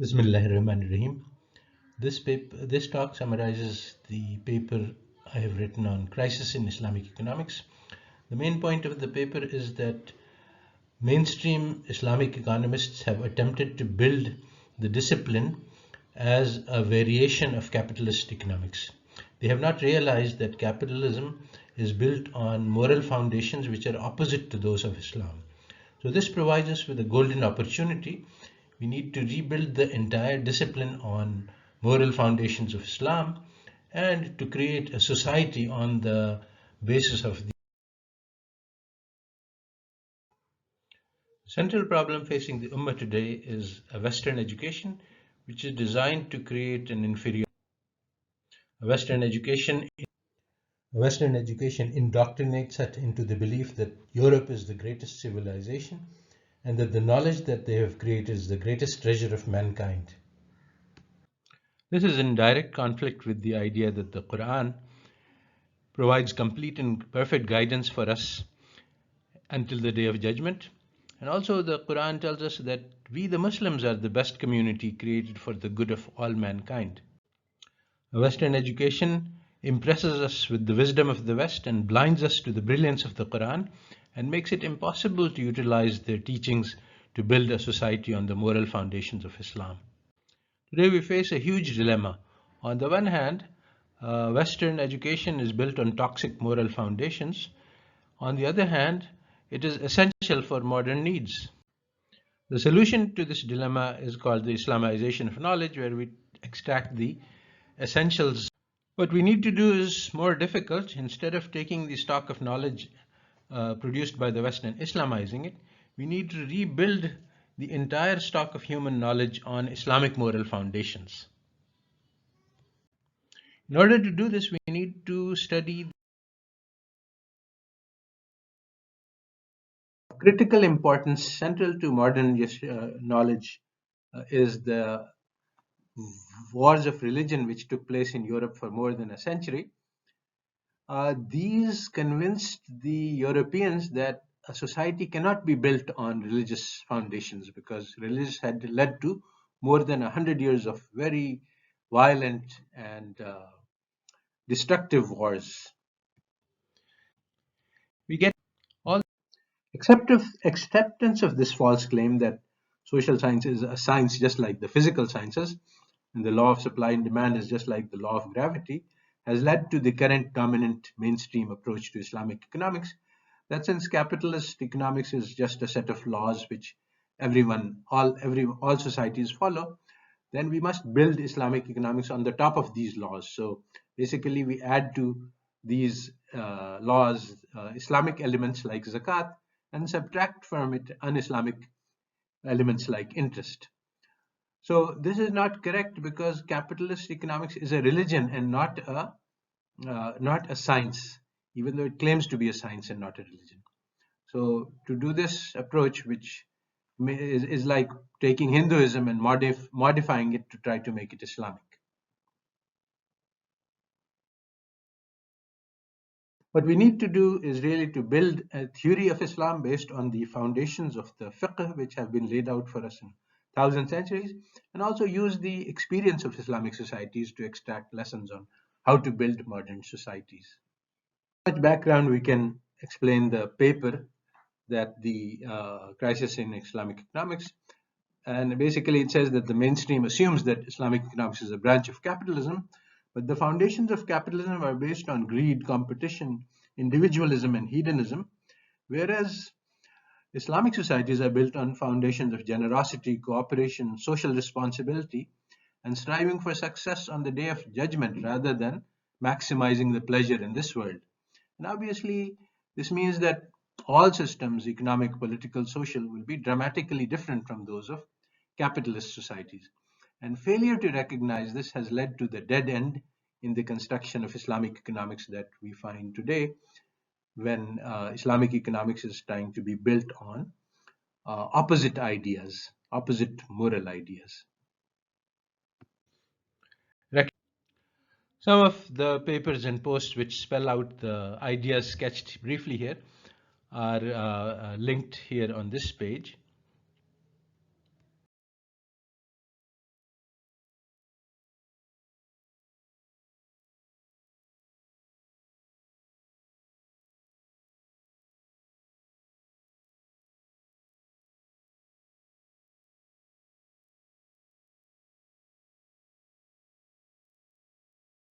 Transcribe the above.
Bismillahirrahmanirrahim. This talk summarizes the paper I have written on crisis in Islamic economics. The main point of the paper is that mainstream Islamic economists have attempted to build the discipline as a variation of capitalist economics. They have not realized that capitalism is built on moral foundations which are opposite to those of Islam. So this provides us with a golden opportunity. We need to rebuild the entire discipline on moral foundations of Islam and to create a society on the basis of the central problem facing the Ummah today is a Western education which is designed to create an inferior. A Western education indoctrinates us into the belief that Europe is the greatest civilization and that the knowledge that they have created is the greatest treasure of mankind. This is in direct conflict with the idea that the Quran provides complete and perfect guidance for us until the day of judgment. And also the Quran tells us that we the Muslims are the best community created for the good of all mankind. A Western education impresses us with the wisdom of the West and blinds us to the brilliance of the Quran and makes it impossible to utilize their teachings to build a society on the moral foundations of Islam. Today we face a huge dilemma. On the one hand, Western education is built on toxic moral foundations. On the other hand, it is essential for modern needs. The solution to this dilemma is called the Islamization of knowledge, where we extract the essentials. What we need to do is more difficult. Instead of taking the stock of knowledge produced by the West and Islamizing it, we need to rebuild the entire stock of human knowledge on Islamic moral foundations. In order to do this, we need to study critical importance central to modern knowledge is the wars of religion which took place in Europe for more than a century. These convinced the Europeans that a society cannot be built on religious foundations because religion had led to more than 100 years of very violent and destructive wars. We get all acceptance of this false claim that social science is a science just like the physical sciences and the law of supply and demand is just like the law of gravity has led to the current dominant mainstream approach to Islamic economics, that since capitalist economics is just a set of laws which all societies follow, then we must build Islamic economics on the top of these laws. So basically we add to these laws Islamic elements like zakat and subtract from it un-Islamic elements like interest. So this is not correct because capitalist economics is a religion and not a science, even though it claims to be a science and not a religion. So to do this approach, which is like taking Hinduism and modifying it to try to make it Islamic. What we need to do is really to build a theory of Islam based on the foundations of the fiqh which have been laid out for us in thousand centuries, and also use the experience of Islamic societies to extract lessons on how to build modern societies. Much background we can explain the paper that the crisis in Islamic economics, and basically it says that the mainstream assumes that Islamic economics is a branch of capitalism, but the foundations of capitalism are based on greed, competition, individualism, and hedonism, whereas Islamic societies are built on foundations of generosity, cooperation, social responsibility, and striving for success on the day of judgment rather than maximizing the pleasure in this world. And obviously, this means that all systems, economic, political, social, will be dramatically different from those of capitalist societies. And failure to recognize this has led to the dead end in the construction of Islamic economics that we find today when Islamic economics is trying to be built on opposite ideas, opposite moral ideas. Some of the papers and posts which spell out the ideas sketched briefly here are linked here on this page.